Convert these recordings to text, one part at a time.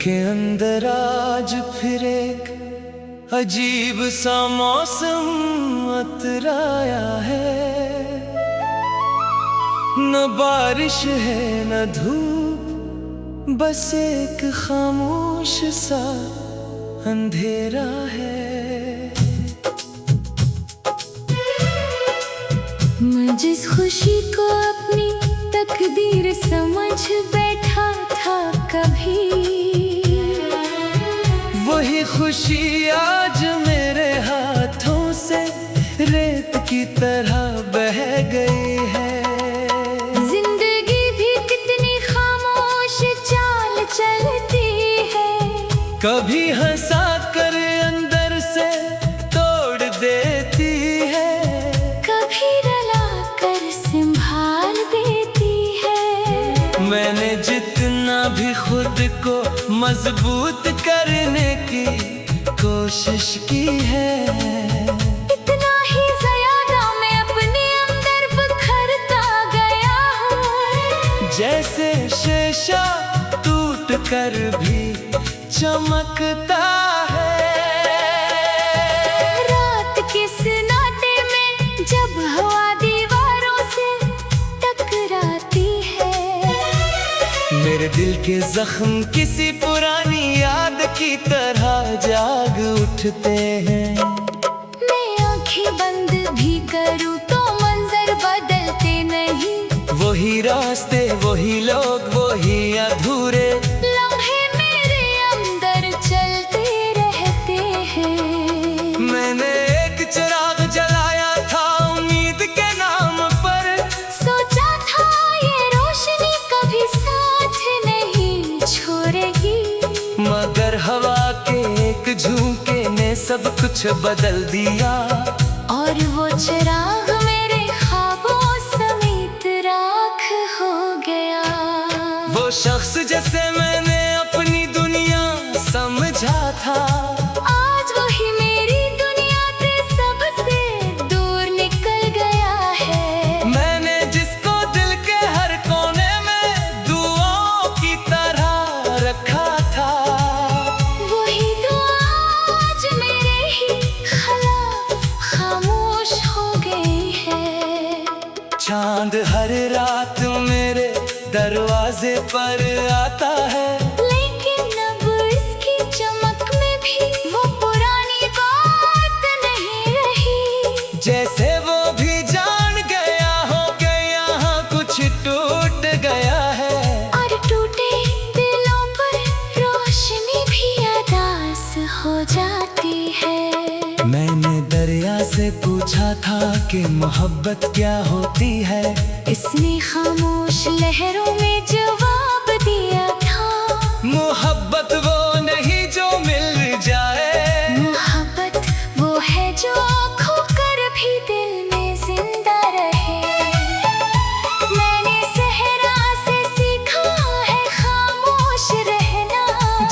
के अंदर आज फिर एक अजीब सा मौसम अतराया है। न बारिश है न धूप, बस एक खामोश सा अंधेरा है। मैं जिस खुशी को अपनी तकदीर समझ बैठा था कभी, वही खुशी आज मेरे हाथों से रेत की तरह बह गई है। जिंदगी भी कितनी खामोश चाल चलती है, कभी हंसा कर अंदर से तोड़ देती है, कभी रुला कर संभाल देती है। मैंने जितना भी खुद को मजबूत करने की कोशिश की है, इतना ही ज्यादा मैं अपने अंदर बिखरता गया हूँ। जैसे शीशा टूट कर भी चमकता है। रात के सन्नाटे में जब हवा दीवारों से टकराती है, मेरे दिल के जख्म किसी पुरानी याद की तरह जाग उठते हैं। मैं आंखें बंद भी करूँ तो मंजर बदलते नहीं, वही रास्ते वही लोग वही अधूरे लम्हे मेरे अंदर चलते रहते हैं। मैंने एक चिराग जलाया था उम्मीद के नाम पर, सोचा था ये रोशनी कभी साथ नहीं छोड़ेगी, मगर हवा के एक झोंके ने सब कुछ बदल दिया। और वो चिराग मेरे ख्वाबों समेत राख हो गया। वो शख्स जिसे मैंने अपनी दुनिया समझा था, आज वही मेरी दुनिया से सबसे दूर निकल गया है। मैंने जिसको दिल के हर कोने में दुआओं की तरह रखा था, वही दुआ आज मेरे ही खिलाफ खामोश हो गई है। चांद हर रात मेरे दरवाजे पर आता है, लेकिन अब इसकी चमक में भी वो पुरानी बात नहीं रही। जैसे वो भी जान गया हो कि यहाँ कुछ टूट गया है। और टूटे दिलों पर रोशनी भी अदास हो जाती है। मैंने दरिया से पूछा था कि मोहब्बत क्या होती है, इसने खामोश लहरों में जवाब दिया था, मोहब्बत वो नहीं जो मिल जाए, मोहब्बत वो है जो खोकर भी दिल में जिंदा रहे। मैंने सहरा से सीखा है खामोश रहना,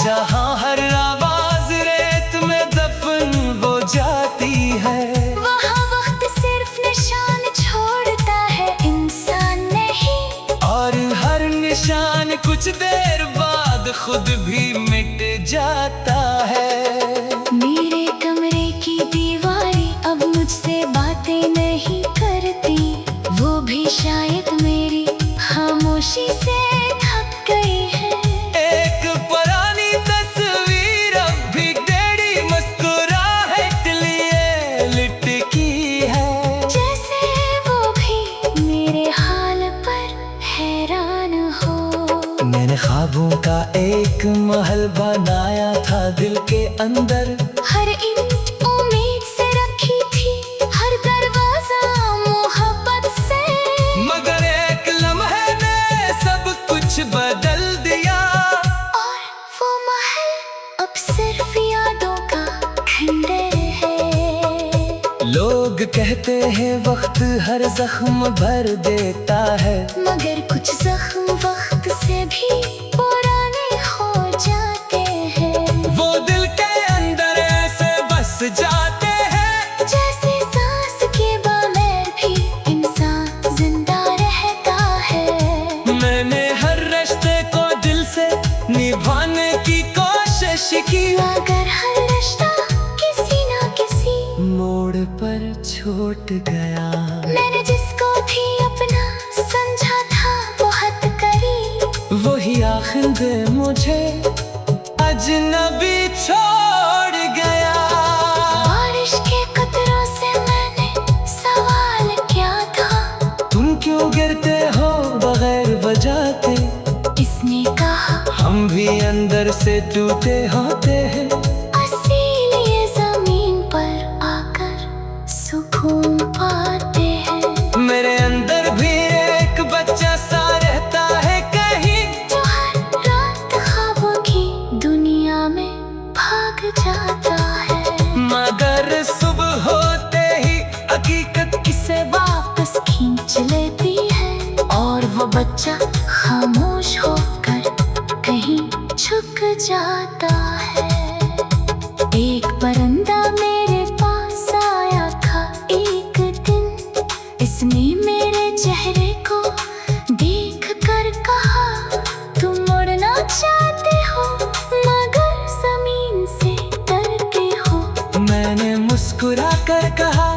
जहाँ हर आवाज रेत में दफन हो जाती है। वहाँ वक्त सिर्फ निशान छोड़ता है, इंसान नहीं। और हर निशान कुछ देर बाद खुद भी मिट जाता है। मेरे कमरे की दीवारें अब मुझसे बातें नहीं करती, वो भी शायद मेरी खामोशी से थक गई है। एक पुरानी तस्वीर अब भी टेढ़ी मुस्कुराहट लिए लिटकी है, जैसे वो भी मेरे हाल पर हैरान हो। मैंने ख्वाबों का एक महल बनाया था दिल के अंदर, हर ईंट उम्मीद से रखी थी, हर दरवाजा मोहब्बत से, मगर एक लम्हे ने सब कुछ बदल दिया। और वो महल अब सिर्फ यादों का खंडर है। लोग कहते हैं वक्त हर जख्म भर देता है, मगर कुछ जख्म वक्त से भी पुराने हो जाते हैं। वो दिल के अंदर ऐसे बस जाते हैं, जैसे सांस के बगैर भी इंसान जिंदा रहता है। मैंने हर रिश्ते को दिल से निभाने की कोशिश छूट गया। मैंने जिसको भी अपना समझा था बहुत करीब, वही आखिर में मुझे अजनबी छोड़ गया। बारिश के कतरों से मैंने सवाल किया था, तुम क्यों गिरते हो बगैर वजह के? इसने कहा हम भी अंदर से टूटे होते हैं, इसीलिए जमीन पर आकर सुकून पाते हैं। मेरे अंदर भी एक बच्चा सा रहता है कहीं, जो हर रात ख्वाबों की दुनिया में भाग जाता है, मगर सुबह होते ही हकीकत इसे वापस खींच लेती है। और वो बच्चा खामोश होकर कहीं छुप जाता है। एक परिंदा मेरे पास आया था एक दिन, इसने मेरे चेहरे को देख कर कहा, तुम उड़ना चाहते हो मगर जमीन से डरते हो। मैंने मुस्कुरा कर कहा,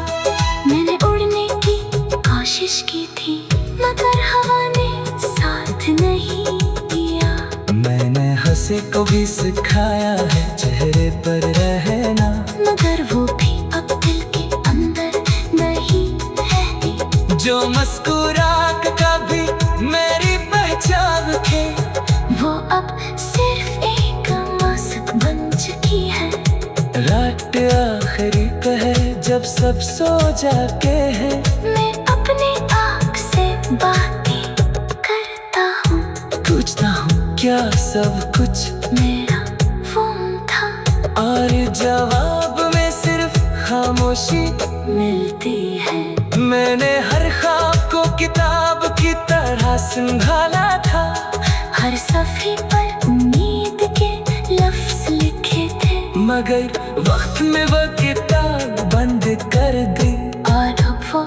मैंने उड़ने की कोशिश की थी मगर हवा ने साथ नहीं दिया। मैंने हंसे को भी सिखाया है चेहरे पर रहना, मगर वो भी अब दिल के अंदर नहीं रहती। जो मुस्कुरा के कभी मेरी पहचान थे, वो अब सिर्फ एक मास्क बन चुकी है। रात आखिरी पहर जब सब सो जाते हैं, मैं अपने आँख से बातें करता हूँ, पूछता हूँ क्या सब कुछ मेरा फोन था, और जवाब में सिर्फ खामोशी मिलती है। मैंने हर ख्वाब को किताब की तरह संभाला था, हर सफ़े पर उम्मीद के लफ्ज़ लिखे थे, मगर वक्त में वो किताब बंद कर दी। और अब वो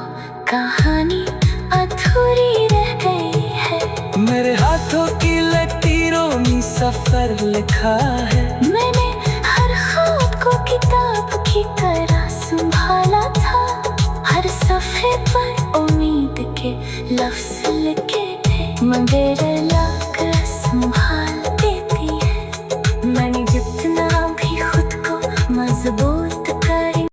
कहानी अधूरी रह गई है। मेरे हाथों की लकीरों में सफर लिखा है, मैंने हर ख्वाब को किताब की तरह संभाला था, हर सफ़े पर उम्मीद के लफ्ज़ लिखे थे, मगर